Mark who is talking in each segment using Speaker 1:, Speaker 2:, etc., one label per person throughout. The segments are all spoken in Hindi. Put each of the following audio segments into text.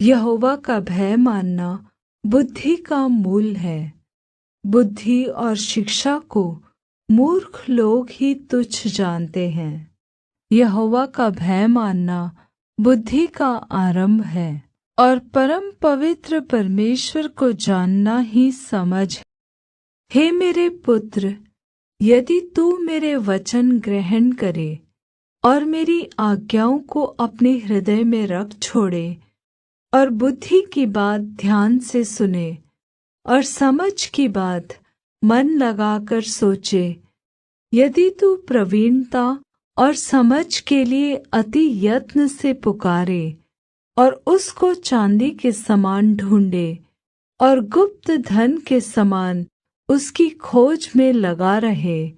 Speaker 1: यहोवा का भय मानना बुद्धि का मूल है। बुद्धि और शिक्षा को मूर्ख लोग ही तुच्छ जानते हैं। यहोवा का भय मानना बुद्धि का आरंभ है और परम पवित्र परमेश्वर को जानना ही समझ है। हे मेरे पुत्र, यदि तू मेरे वचन ग्रहण करे और मेरी आज्ञाओं को अपने हृदय में रख छोड़े और बुद्धि की बात ध्यान से सुने और समझ की बात मन लगाकर सोचे, यदि तू प्रवीणता और समझ के लिए अति यत्न से पुकारे और उसको चांदी के समान ढूंढे और गुप्त धन के समान उसकी खोज में लगा रहे,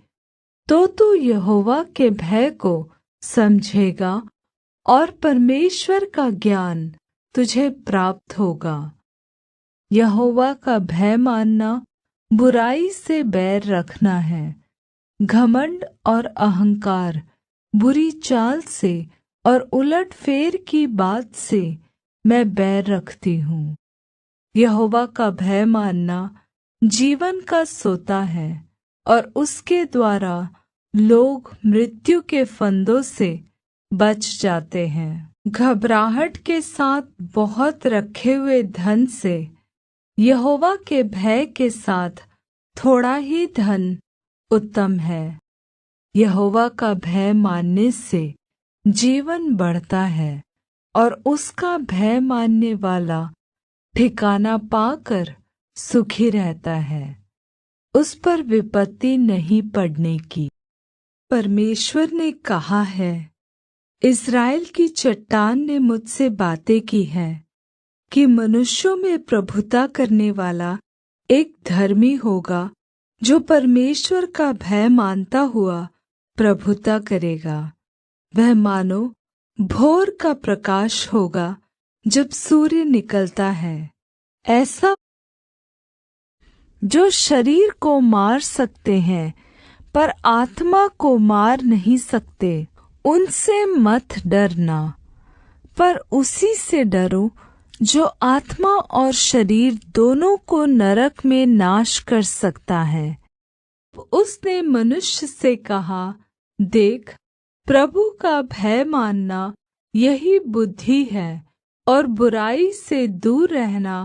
Speaker 1: तो तू यहोवा के भय को समझेगा और परमेश्वर का ज्ञान तुझे प्राप्त होगा। यहोवा का भय मानना बुराई से बैर रखना है। घमंड और अहंकार, बुरी चाल से और उलटफेर की बात से मैं बैर रखती हूँ। यहोवा का भय मानना जीवन का सोता है और उसके द्वारा लोग मृत्यु के फंदों से बच जाते हैं। घबराहट के साथ बहुत रखे हुए धन से यहोवा के भय के साथ थोड़ा ही धन उत्तम है। यहोवा का भय मानने से जीवन बढ़ता है और उसका भय मानने वाला ठिकाना पाकर सुखी रहता है। उस पर विपत्ति नहीं पड़ने की। परमेश्वर ने कहा है, इस्राएल की चट्टान ने मुझसे बातें की हैं कि मनुष्यों में प्रभुता करने वाला एक धर्मी होगा जो परमेश्वर का भय मानता हुआ प्रभुता करेगा। वह मानो भोर का प्रकाश होगा जब सूर्य निकलता है, ऐसा जो शरीर को मार सकते हैं पर आत्मा को मार नहीं सकते। उनसे मत डरना, पर उसी से डरो जो आत्मा और शरीर दोनों को नरक में नाश कर सकता है। उसने मनुष्य से कहा, देख, प्रभु का भय मानना यही बुद्धि है और बुराई से दूर रहना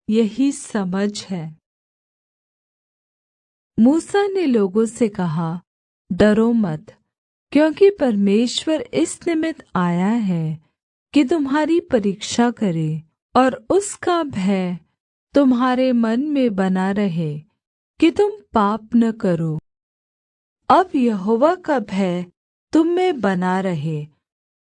Speaker 1: यही समझ है। मूसा ने लोगों से कहा, डरो मत, क्योंकि परमेश्वर इस निमित्त आया है कि तुम्हारी परीक्षा करे और उसका भय तुम्हारे मन में बना रहे कि तुम पाप न करो। अब यहोवा का भय तुम में बना रहे,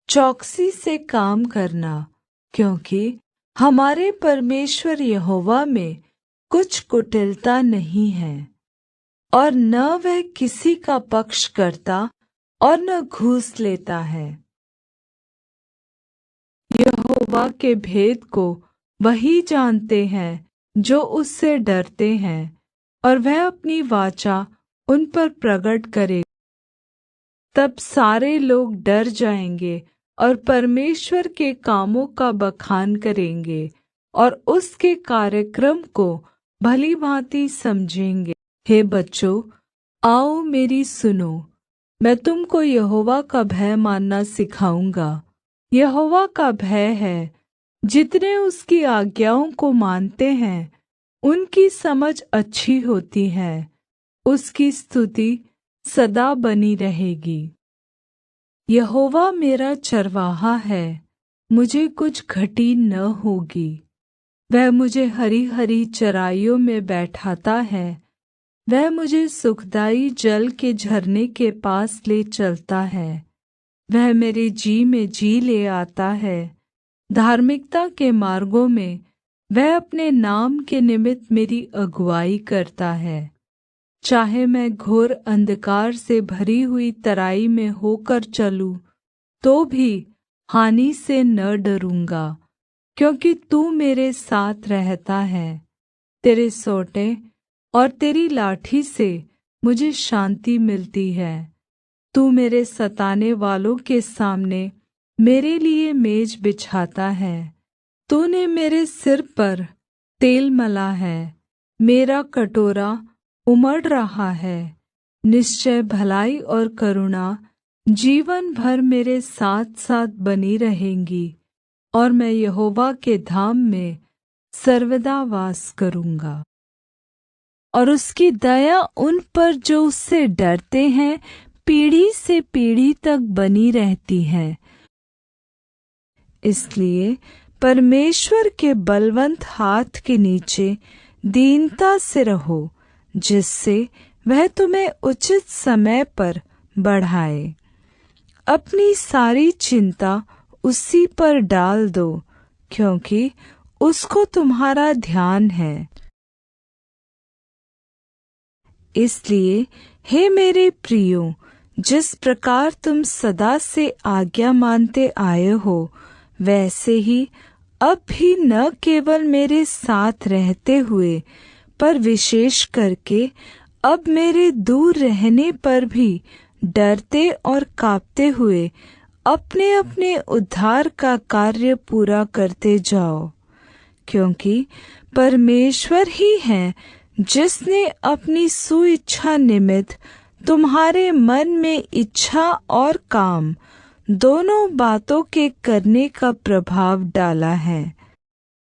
Speaker 1: चौकसी से काम करना, क्योंकि हमारे परमेश्वर यहोवा में कुछ कुटिलता नहीं है और न वह किसी का पक्ष करता और न घूस लेता है। यहोवा के भेद को वही जानते हैं जो उससे डरते हैं, और वह अपनी वाचा उन पर प्रगट करे। तब सारे लोग डर जाएंगे और परमेश्वर के कामों का बखान करेंगे और उसके कार्यक्रम को भली भांति समझेंगे। हे बच्चों, आओ मेरी सुनो, मैं तुमको यहोवा का भय मानना सिखाऊंगा। यहोवा का भय है, जितने उसकी आज्ञाओं को मानते हैं उनकी समझ अच्छी होती है, उसकी स्तुति सदा बनी रहेगी। यहोवा मेरा चरवाहा है, मुझे कुछ घटी न होगी। वह मुझे हरी हरी चराइयों में बैठाता है, वह मुझे सुखदाई जल के झरने के पास ले चलता है। वह मेरे जी में जी ले आता है, धार्मिकता के मार्गों में वह अपने नाम के निमित्त मेरी अगुआई करता है। चाहे मैं घोर अंधकार से भरी हुई तराई में होकर चलूं, तो भी हानि से न डरूंगा, क्योंकि तू मेरे साथ रहता है। तेरे सोंटे और तेरी लाठी से मुझे शान्ति मिलती है। तू मेरे सताने वालों के सामने मेरे लिए मेज बिछाता है। तूने मेरे सिर पर तेल मला है, मेरा कटोरा उमड़ रहा है। निश्चय भलाई और करुणा जीवन भर मेरे साथ साथ बनी रहेंगी, और मैं यहोवा के धाम में सर्वदा वास करूँगा। और उसकी दया उन पर जो उससे डरते हैं पीढ़ी से पीढ़ी तक बनी रहती है। इसलिए परमेश्वर के बलवन्त हाथ के नीचे दीनता से रहो, जिससे वह तुम्हें उचित समय पर बढ़ाए। अपनी सारी चिंता उसी पर डाल दो, क्योंकि उसको तुम्हारा ध्यान है। इसलिए हे मेरे प्रियो, जिस प्रकार तुम सदा से आज्ञा मानते आए हो, वैसे ही अब भी न केवल मेरे साथ रहते हुए, पर विशेष करके अब मेरे दूर रहने पर भी डरते और काँपते हुए अपने अपने उद्धार का कार्य पूरा करते जाओ। क्योंकि परमेश्वर ही है जिसने अपनी सुइच्छा निमित्त तुम्हारे मन में इच्छा और काम दोनों बातों के करने का प्रभाव डाला है।